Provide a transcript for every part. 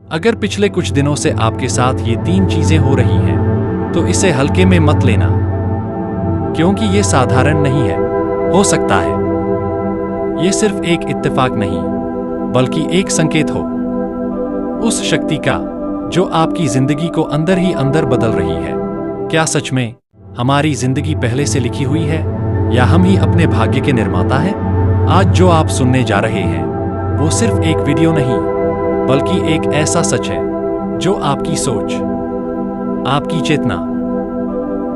अगर पिछले कुछ दिनों से आपके साथ ये 3 चीजें हो रही हैं, तो इसे हल्के में मत लेना, क्योंकि ये साधारण नहीं है। हो सकता है ये सिर्फ एक इत्तेफाक नहीं, बल्कि एक संकेत हो उस शक्ति का जो आपकी जिंदगी को अंदर ही अंदर बदल रही है। क्या सच में हमारी जिंदगी पहले से लिखी हुई है, या हम ही अपने भाग्य के निर्माता हैं? आज जो आप सुनने जा रहे हैं वो सिर्फ एक वीडियो नहीं, बल्कि एक ऐसा सच है जो आपकी सोच, आपकी चेतना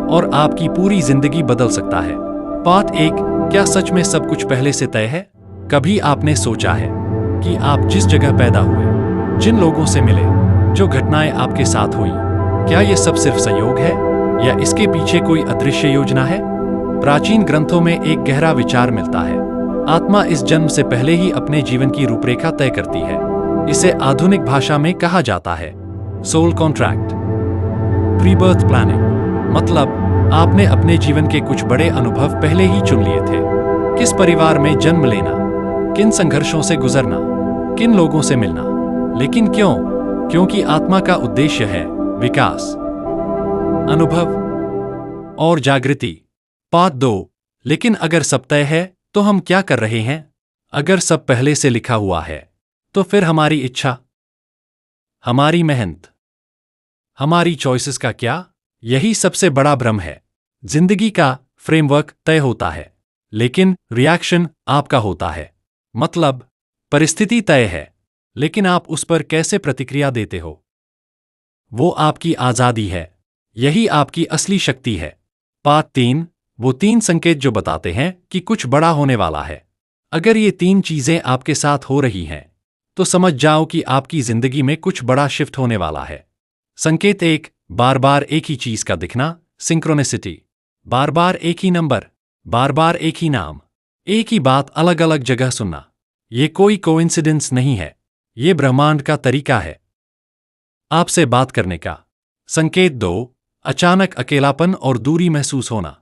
और आपकी पूरी जिंदगी बदल सकता है। पार्ट 1, क्या सच में सब कुछ पहले से तय है? कभी आपने सोचा है कि आप जिस जगह पैदा हुए, जिन लोगों से मिले, जो घटनाएं आपके साथ हुई, क्या ये सब सिर्फ संयोग है या इसके पीछे कोई अदृश्य योजना है? प्राचीन ग्रंथों में एक गहरा विचार मिलता है। आत्मा इस जन्म से पहले ही अपने जीवन की रूपरेखा तय करती है। इसे आधुनिक भाषा में कहा जाता है soul contract. Pre birth planning मतलब आपने अपने जीवन के कुछ बड़े अनुभव पहले ही चुन लिए थे। किस परिवार में जन्म लेना, किन संघर्षों से गुजरना, किन लोगों से मिलना। लेकिन क्यों? क्योंकि आत्मा का उद्देश्य है विकास, अनुभव और जागृति। पार्ट 2, लेकिन अगर सब तय है तो हम क्या कर रहे हैं? अगर सब पहले से लिखा हुआ है तो फिर हमारी इच्छा, हमारी मेहनत, हमारी चॉइसेस का क्या? यही सबसे बड़ा भ्रम है। जिंदगी का फ्रेमवर्क तय होता है, लेकिन रिएक्शन आपका होता है। मतलब परिस्थिति तय है, लेकिन आप उस पर कैसे प्रतिक्रिया देते हो, वो आपकी आजादी है। यही आपकी असली शक्ति है। पार्ट 3, वो 3 संकेत जो बताते हैं कि कुछ बड़ा होने वाला है। अगर ये 3 चीजें आपके साथ हो रही हैं, तो समझ जाओ कि आपकी जिंदगी में कुछ बड़ा शिफ्ट होने वाला है। संकेत 1, बार बार एक ही चीज का दिखना, सिंक्रोनिसिटी। बार बार एक ही नंबर, बार बार एक ही नाम, एक ही बात अलग अलग जगह सुनना। ये कोई कोइंसिडेंस नहीं है, ये ब्रह्मांड का तरीका है आपसे बात करने का। संकेत 2, अचानक अकेलापन और दूरी महसूस होना।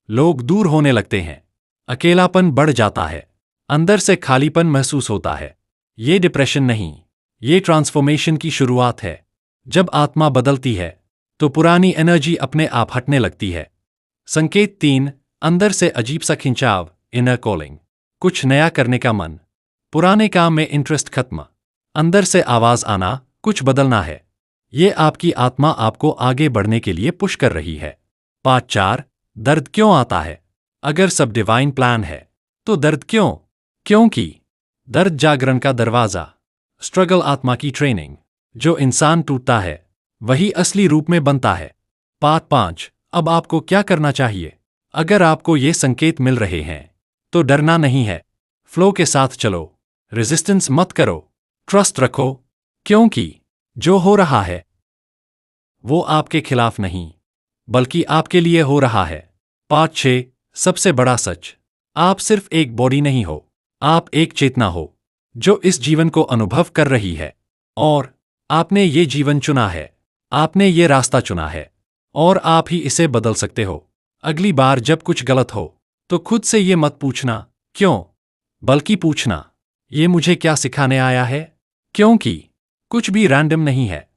लोग दूर होने लगते हैं, अकेलापन बढ़ जाता है, अंदर से खालीपन महसूस होता है। ये डिप्रेशन नहीं, ये ट्रांसफॉर्मेशन की शुरुआत है। जब आत्मा बदलती है तो पुरानी एनर्जी अपने आप हटने लगती है। संकेत 3, अंदर से अजीब सा खिंचाव, इनर कॉलिंग। कुछ नया करने का मन, पुराने काम में इंटरेस्ट खत्म, अंदर से आवाज आना, कुछ बदलना है। ये आपकी आत्मा आपको आगे बढ़ने के लिए पुश कर रही है। पार्ट 4, दर्द क्यों आता है? अगर सब डिवाइन प्लान है तो दर्द क्यों? क्योंकि दर्द जागरण का दरवाजा, स्ट्रगल आत्मा की ट्रेनिंग। जो इंसान टूटता है वही असली रूप में बनता है। पार्ट 5, अब आपको क्या करना चाहिए? अगर आपको ये संकेत मिल रहे हैं तो डरना नहीं है, फ्लो के साथ चलो, रेजिस्टेंस मत करो, ट्रस्ट रखो, क्योंकि जो हो रहा है वो आपके खिलाफ नहीं, बल्कि आपके लिए हो रहा है। पार्ट 6, सबसे बड़ा सच, आप सिर्फ एक बॉडी नहीं हो, आप एक चेतना हो जो इस जीवन को अनुभव कर रही है। और आपने ये जीवन चुना है, आपने ये रास्ता चुना है, और आप ही इसे बदल सकते हो। अगली बार जब कुछ गलत हो तो खुद से ये मत पूछना क्यों, बल्कि पूछना ये मुझे क्या सिखाने आया है? क्योंकि कुछ भी रैंडम नहीं है,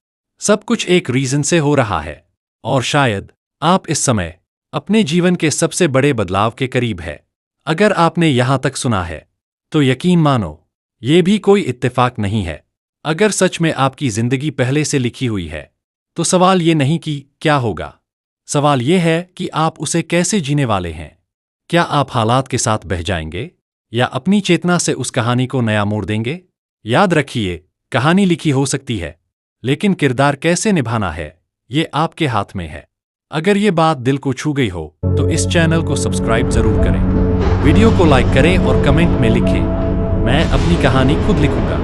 सब कुछ एक रीजन से हो रहा है। और शायद आप इस समय अपने जीवन के सबसे बड़े बदलाव के करीब है। अगर आपने यहां तक सुना है तो यकीन मानो, ये भी कोई इत्तेफाक नहीं है। अगर सच में आपकी जिंदगी पहले से लिखी हुई है तो सवाल ये नहीं कि क्या होगा, सवाल ये है कि आप उसे कैसे जीने वाले हैं। क्या आप हालात के साथ बह जाएंगे या अपनी चेतना से उस कहानी को नया मोड़ देंगे? याद रखिए, कहानी लिखी हो सकती है, लेकिन किरदार कैसे निभाना है ये आपके हाथ में है। अगर ये बात दिल को छू गई हो तो इस चैनल को सब्सक्राइब जरूर करें, वीडियो को लाइक करें और कमेंट में लिखें, मैं अपनी कहानी खुद लिखूंगा।